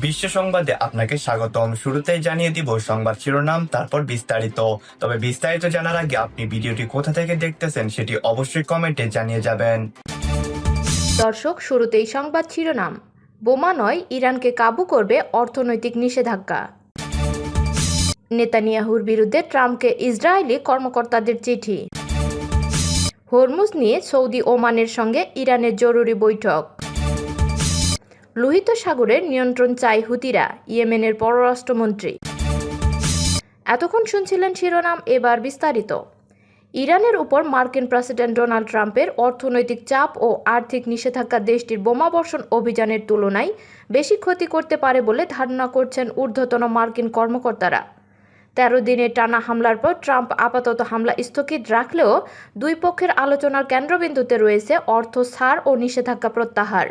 বিশ্ব সংবাদে আপনাকে স্বাগতম। শুরুতেই জানিয়ে দিব সংবাদ শিরোনাম, তারপর বিস্তারিত। তবে বিস্তারিত জানার আগে আপনি ভিডিওটি কোথা থেকে দেখতেছেন সেটি অবশ্যই কমেন্টে জানিয়ে যাবেন। দর্শক, শুরুতেই সংবাদ শিরোনাম। বোমা নয়, ইরানকে কাবু করবে অর্থনৈতিক নিষেধাজ্ঞা। নেতানিয়াহুর বিরুদ্ধে ট্রাম্পকে ইসরায়েলি কর্মকর্তাদের চিঠি। হরমুজ নিয়ে সৌদি ওমানের সঙ্গে ইরানের জরুরি বৈঠক। লোহিত সাগরের নিয়ন্ত্রণ চায় হুতিরা, ইয়েমেনের পররাষ্ট্রমন্ত্রী। এতক্ষণ শুনছিলেন শিরোনাম, এবার বিস্তারিত। ইরানের উপর মার্কিন প্রেসিডেন্ট ডোনাল্ড ট্রাম্পের অর্থনৈতিক চাপ ও আর্থিক নিষেধাজ্ঞা দেশটির বোমাবর্ষণ অভিযানের তুলনায় বেশি ক্ষতি করতে পারে বলে ধারণা করছেন ঊর্ধ্বতন মার্কিন কর্মকর্তারা। 13 দিনের টানা হামলার পর ট্রাম্প আপাতত হামলা স্থগিত রাখলেও দুই পক্ষের আলোচনার কেন্দ্রবিন্দুতে রয়েছে অর্থ ছাড় ও নিষেধাজ্ঞা প্রত্যাহার।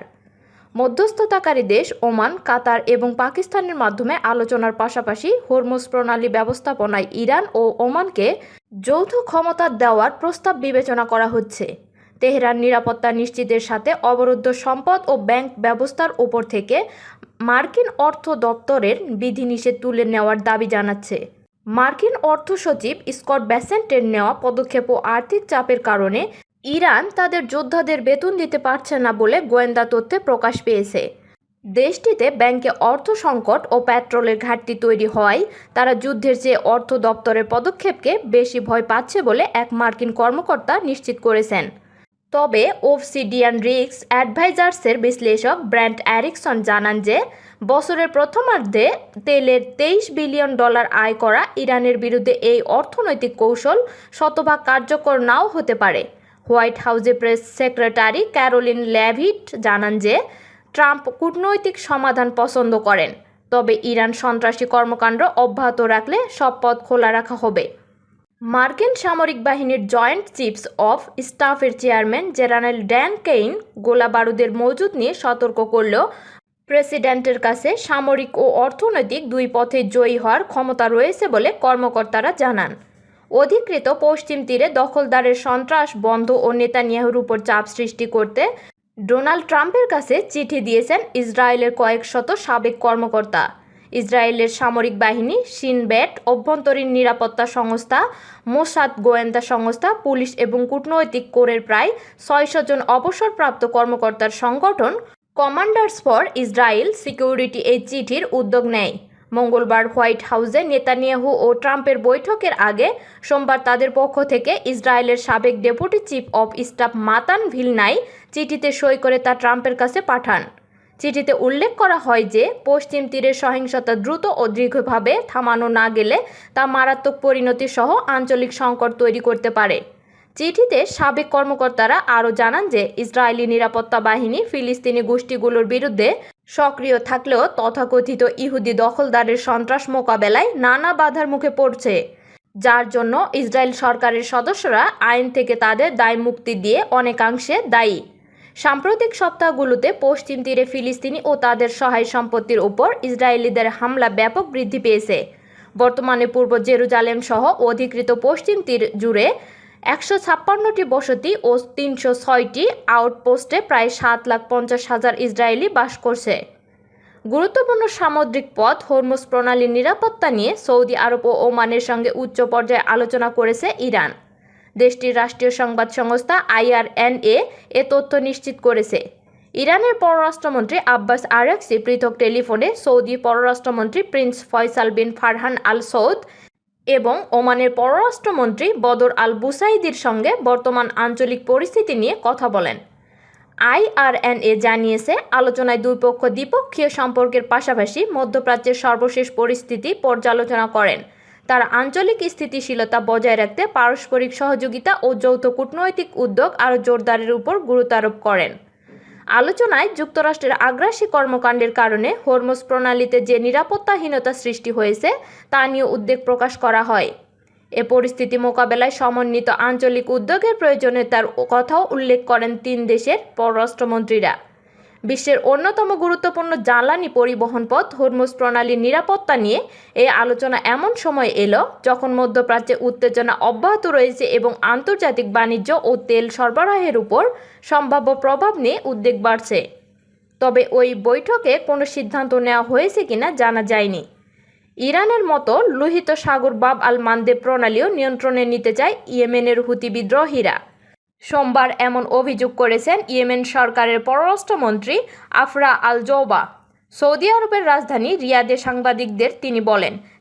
মধ্যস্থতাকারী দেশ ওমান, কাতার এবং পাকিস্তানের মাধ্যমে আলোচনার পাশাপাশি হরমুজ প্রণালী ব্যবস্থাপনায় ইরান ও ওমানকে যৌথ ক্ষমতা দেওয়ার প্রস্তাব বিবেচনা করা হচ্ছে। তেহরান নিরাপত্তা নিশ্চিতের সাথে অবরুদ্ধ সম্পদ ও ব্যাংক ব্যবস্থার উপর থেকে মার্কিন অর্থ দপ্তরের বিধিনিষেধ তুলে নেওয়ার দাবি জানাচ্ছে। মার্কিন অর্থ সচিব স্কট বেসেন্টের নেওয়া পদক্ষেপ ও আর্থিক চাপের কারণে ইরান তাদের যোদ্ধাদের বেতন দিতে পারছে না বলে গোয়েন্দা তথ্যে প্রকাশ পেয়েছে। দেশটিতে ব্যাংকে অর্থ সংকট ও পেট্রোলের ঘাটতি তৈরি হওয়ায় তারা যুদ্ধের চেয়ে অর্থ দপ্তরের পদক্ষেপকে বেশি ভয় পাচ্ছে বলে এক মার্কিন কর্মকর্তা নিশ্চিত করেছেন। তবে ওবসিডিয়ান রিস্ক অ্যাডভাইজার্সের বিশ্লেষক ব্র্যান্ট এরিকসন জানান যে বছরের প্রথমার্ধে তেলের $23 বিলিয়ন আয় করা ইরানের বিরুদ্ধে এই অর্থনৈতিক কৌশল শতভাগ কার্যকর নাও হতে পারে। হোয়াইট হাউসে প্রেস সেক্রেটারি ক্যারোলিন লেভিট জানান যে ট্রাম্প কূটনৈতিক সমাধান পছন্দ করেন, তবে ইরান সন্ত্রাসী কর্মকাণ্ড অব্যাহত রাখলে সব পথ খোলা রাখা হবে। মার্কিন সামরিক বাহিনীর জয়েন্ট চিফস অফ স্টাফের চেয়ারম্যান জেনারেল ড্যান কেইন গোলা বারুদের মজুদ নিয়ে সতর্ক করলেও প্রেসিডেন্টের কাছে সামরিক ও অর্থনৈতিক দুই পথে জয়ী হওয়ার ক্ষমতা রয়েছে বলে কর্মকর্তারা জানান। অধিকৃত পশ্চিম তীরে দখলদারের সন্ত্রাস বন্ধ ও নেতানিয়াহুর উপর চাপ সৃষ্টি করতে ডোনাল্ড ট্রাম্পের কাছে চিঠি দিয়েছেন ইসরায়েলের কয়েক শত সাবেক কর্মকর্তা। ইসরায়েলের সামরিক বাহিনী, শিন বেট, অভ্যন্তরীণ নিরাপত্তা সংস্থা, মোসাদ গোয়েন্দা সংস্থা, পুলিশ এবং কূটনৈতিক কোরের প্রায় 600 জন অবসরপ্রাপ্ত কর্মকর্তার সংগঠন কমান্ডার্স ফর ইসরায়েল সিকিউরিটি এই চিঠির উদ্যোগ নেয়। মঙ্গলবার হোয়াইট হাউসে নেতানিয়াহু ও ট্রাম্পের বৈঠকের আগে সোমবার তাদের পক্ষ থেকে ইসরায়েলের সাবেক ডেপুটি চিফ অব স্টাফ মাতান ভিলনাই চিঠিতে সই করে তা ট্রাম্পের কাছে পাঠান। চিঠিতে উল্লেখ করা হয় যে পশ্চিম তীরের সহিংসতা দ্রুত ও দীর্ঘভাবে থামানো না গেলে তা মারাত্মক পরিণতি সহ আঞ্চলিক সংকট তৈরি করতে পারে। চিঠিতে সাবেক কর্মকর্তারা আরও জানান যে ইসরায়েলি নিরাপত্তা বাহিনী ফিলিস্তিনি গোষ্ঠীগুলোর বিরুদ্ধে সক্রিয় থাকলেও তথাকথিত ইহুদি দখলদারের সন্ত্রাস মোকাবেলায় নানা বাধার মুখে পড়ছে, যার জন্য ইসরায়েল সরকারের সদস্যরা আইন থেকে তাদের দায় মুক্তি দিয়ে অনেকাংশে দায়ী। সাম্প্রতিক সপ্তাহগুলোতে পশ্চিম তীরে ফিলিস্তিনি ও তাদের সহায় সম্পত্তির উপর ইসরায়েলিদের হামলা ব্যাপক বৃদ্ধি পেয়েছে। বর্তমানে পূর্ব জেরুজালেম সহ অধিকৃত পশ্চিম তীর জুড়ে 156টি বসতি ও 306টি আউটপোস্টে প্রায় 7,50,000 ইসরায়েলি বাস করছে। গুরুত্বপূর্ণ সামুদ্রিক পথ হরমুজ প্রণালীর নিরাপত্তা নিয়ে সৌদি আরব ও ওমানের সঙ্গে উচ্চ পর্যায়ে আলোচনা করেছে ইরান। দেশটির রাষ্ট্রীয় সংবাদ সংস্থা IRNA এ তথ্য নিশ্চিত করেছে। ইরানের পররাষ্ট্রমন্ত্রী আব্বাস আরাকচি পৃথক টেলিফোনে সৌদি পররাষ্ট্রমন্ত্রী প্রিন্স ফয়সাল বিন ফারহান আল সৌদ এবং ওমানের পররাষ্ট্রমন্ত্রী বদর আল বুসাইদির সঙ্গে বর্তমান আঞ্চলিক পরিস্থিতি নিয়ে কথা বলেন। IRNA জানিয়েছে আলোচনায় দুই পক্ষ দ্বিপক্ষীয় সম্পর্কের পাশাপাশি মধ্যপ্রাচ্যের সর্বশেষ পরিস্থিতি পর্যালোচনা করেন। তারা আঞ্চলিক স্থিতিশীলতা বজায় রাখতে পারস্পরিক সহযোগিতা ও যৌথ কূটনৈতিক উদ্যোগ আরও জোরদারের উপর গুরুত্ব আরোপ করেন। আলোচনায় যুক্তরাষ্ট্রের আগ্রাসী কর্মকাণ্ডের কারণে হরমুজ প্রণালীতে যে নিরাপত্তাহীনতা সৃষ্টি হয়েছে তা নিয়ে উদ্বেগ প্রকাশ করা হয়। এ পরিস্থিতি মোকাবেলায় সমন্বিত আঞ্চলিক উদ্যোগের প্রয়োজনীয়তার কথাও উল্লেখ করেন তিন দেশের পররাষ্ট্রমন্ত্রীরা। বিশ্বের অন্যতম গুরুত্বপূর্ণ জ্বালানি পরিবহন পথ হরমুজ প্রণালীর নিরাপত্তা নিয়ে এই আলোচনা এমন সময় এলো যখন মধ্যপ্রাচ্যে উত্তেজনা অব্যাহত রয়েছে এবং আন্তর্জাতিক বাণিজ্য ও তেল সরবরাহের উপর সম্ভাব্য প্রভাব নিয়ে উদ্বেগ বাড়ছে। তবে ওই বৈঠকে কোনো সিদ্ধান্ত নেওয়া হয়েছে কিনা জানা যায়নি। ইরানের মতো লোহিত সাগর বাব আল মানদেব প্রণালীও নিয়ন্ত্রণে নিতে চায় ইয়েমেনের হুতি বিদ্রোহীরা। সোমবার এমন অভিযোগ করেছেন ইয়েমেন সরকারের পররাষ্ট্রমন্ত্রী আফরা আল জৌবা। সৌদি আরবের রাজধানী রিয়াদে সাংবাদিকদের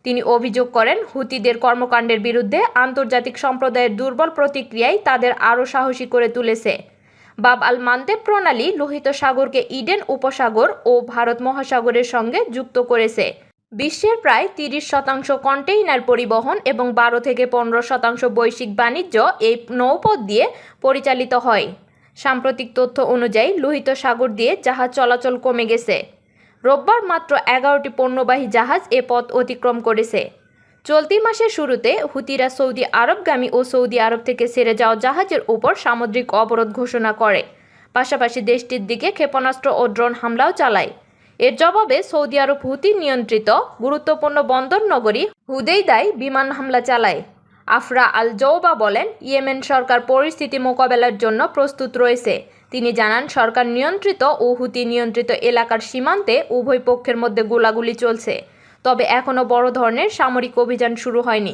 তিনি অভিযোগ করেন, হুতিদের কর্মকাণ্ডের বিরুদ্ধে আন্তর্জাতিক সম্প্রদায়ের দুর্বল প্রতিক্রিয়াই তাদের আরও সাহসী করে তুলেছে। বাব আল মানদেব প্রণালী লোহিত সাগরকে ইডেন উপসাগর ও ভারত মহাসাগরের সঙ্গে যুক্ত করেছে। বিশ্বের প্রায় 30% কন্টেইনার পরিবহন এবং 12 থেকে 15% বৈশ্বিক বাণিজ্য এই নৌপথ দিয়ে পরিচালিত হয়। সাম্প্রতিক তথ্য অনুযায়ী লোহিত সাগর দিয়ে জাহাজ চলাচল কমে গেছে। রোববার মাত্র 11টি পণ্যবাহী জাহাজ এ পথ অতিক্রম করেছে। চলতি মাসের শুরুতে হুতিরা সৌদি আরবগামী ও সৌদি আরব থেকে ছেড়ে যাওয়া জাহাজের উপর সামুদ্রিক অবরোধ ঘোষণা করে। পাশাপাশি দেশটির দিকে ক্ষেপণাস্ত্র ও ড্রোন হামলাও চালায়। এর জবাবে সৌদি আরব হুতি নিয়ন্ত্রিত গুরুত্বপূর্ণ বন্দর নগরী হুদেইদায় বিমান হামলা চালায়। আফরা আল জৌবা বলেন, ইয়েমেন সরকার পরিস্থিতি মোকাবেলার জন্য প্রস্তুত রয়েছে। তিনি জানান, সরকার নিয়ন্ত্রিত ও হুতি নিয়ন্ত্রিত এলাকার সীমান্তে উভয় পক্ষের মধ্যে গোলাগুলি চলছে, তবে এখনও বড় ধরনের সামরিক অভিযান শুরু হয়নি।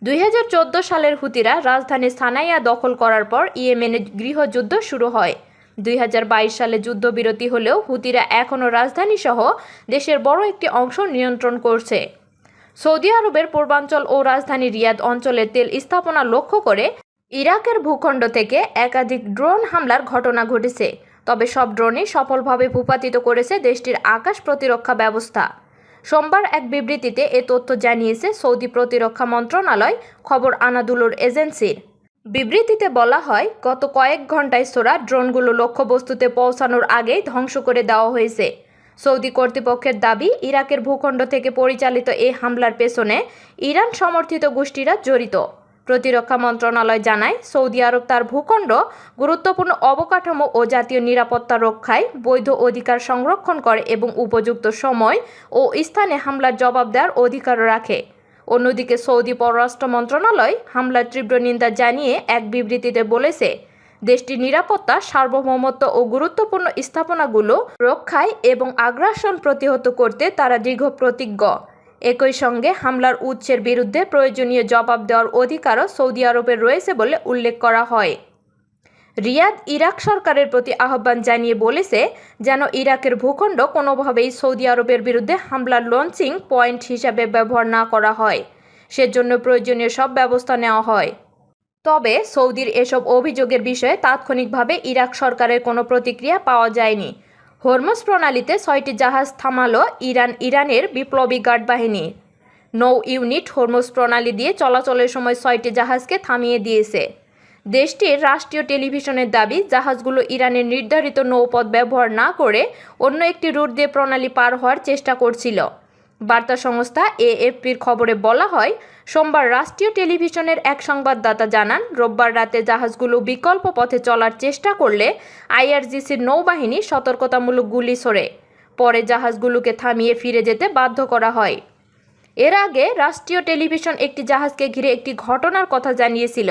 2014 সালের হুতিরা রাজধানী সানাইয়া দখল করার পর ইয়েমেনে গৃহযুদ্ধ শুরু হয়। 2022 সালে যুদ্ধবিরতি হলেও হুতিরা এখনও রাজধানী সহ দেশের বড় একটি অংশ নিয়ন্ত্রণ করছে। সৌদি আরবের পূর্বাঞ্চল ও রাজধানী রিয়াদ অঞ্চলের তেল স্থাপনা লক্ষ্য করে ইরাকের ভূখণ্ড থেকে একাধিক ড্রোন হামলার ঘটনা ঘটেছে, তবে সব ড্রোনই সফলভাবে ভূপাতিত করেছে দেশটির আকাশ প্রতিরক্ষা ব্যবস্থা। সোমবার এক বিবৃতিতে এ তথ্য জানিয়েছে সৌদি প্রতিরক্ষা মন্ত্রণালয়, খবর আনাদুলুর এজেন্সির। বিবৃতিতে বলা হয়, গত কয়েক ঘন্টায় ছোড়া ড্রোনগুলো লক্ষ্যবস্তুতে পৌঁছানোর আগেই ধ্বংস করে দেওয়া হয়েছে। সৌদি কর্তৃপক্ষের দাবি, ইরাকের ভূখণ্ড থেকে পরিচালিত এই হামলার পেছনে ইরান সমর্থিত গোষ্ঠীরা জড়িত। প্রতিরক্ষা মন্ত্রণালয় জানায়, সৌদি আরব তার ভূখণ্ড, গুরুত্বপূর্ণ অবকাঠামো ও জাতীয় নিরাপত্তা রক্ষায় বৈধ অধিকার সংরক্ষণ করে এবং উপযুক্ত সময় ও স্থানে হামলার জবাব দেওয়ার অধিকার রাখে। অন্যদিকে সৌদি পররাষ্ট্র মন্ত্রণালয় হামলার তীব্র নিন্দা জানিয়ে এক বিবৃতিতে বলেছে, দেশটির নিরাপত্তা, সার্বভৌমত্ব ও গুরুত্বপূর্ণ স্থাপনাগুলো রক্ষায় এবং আগ্রাসন প্রতিহত করতে তারা দৃঢ় প্রতিজ্ঞ। একই সঙ্গে হামলার উৎসের বিরুদ্ধে প্রয়োজনীয় জবাব দেওয়ার অধিকারও সৌদি আরবের রয়েছে বলে উল্লেখ করা হয়। রিয়াদ ইরাক সরকারের প্রতি আহ্বান জানিয়ে বলেছে, যেন ইরাকের ভূখণ্ড কোনোভাবেই সৌদি আরবের বিরুদ্ধে হামলার লঞ্চিং পয়েন্ট হিসাবে ব্যবহার না করা হয়, সেজন্য প্রয়োজনীয় সব ব্যবস্থা নেওয়া হয়। তবে সৌদির এসব অভিযোগের বিষয়ে তাৎক্ষণিকভাবে ইরাক সরকারের কোনো প্রতিক্রিয়া পাওয়া যায়নি। হরমুজ প্রণালীতে 6টি জাহাজ থামালো ইরানের বিপ্লবী গার্ড বাহিনী। নৌ ইউনিট হরমুজ প্রণালী দিয়ে চলাচলের সময় 6টি জাহাজকে থামিয়ে দিয়েছে। দেশটির রাষ্ট্রীয় টেলিভিশনের দাবি, জাহাজগুলো ইরানের নির্ধারিত নৌপথ ব্যবহার না করে অন্য একটি রুট দিয়ে প্রণালী পার হওয়ার চেষ্টা করছিল। বার্তা সংস্থা এএফপির খবরে বলা হয়, সোমবার রাষ্ট্রীয় টেলিভিশনের এক সংবাদদাতা জানান, রোববার রাতে জাহাজগুলো বিকল্প পথে চলার চেষ্টা করলে আইআরজিসির নৌবাহিনী সতর্কতামূলক গুলি ছোড়ে। পরে জাহাজগুলোকে থামিয়ে ফিরে যেতে বাধ্য করা হয়। এর আগে রাষ্ট্রীয় টেলিভিশন একটি জাহাজকে ঘিরে একটি ঘটনার কথা জানিয়েছিল।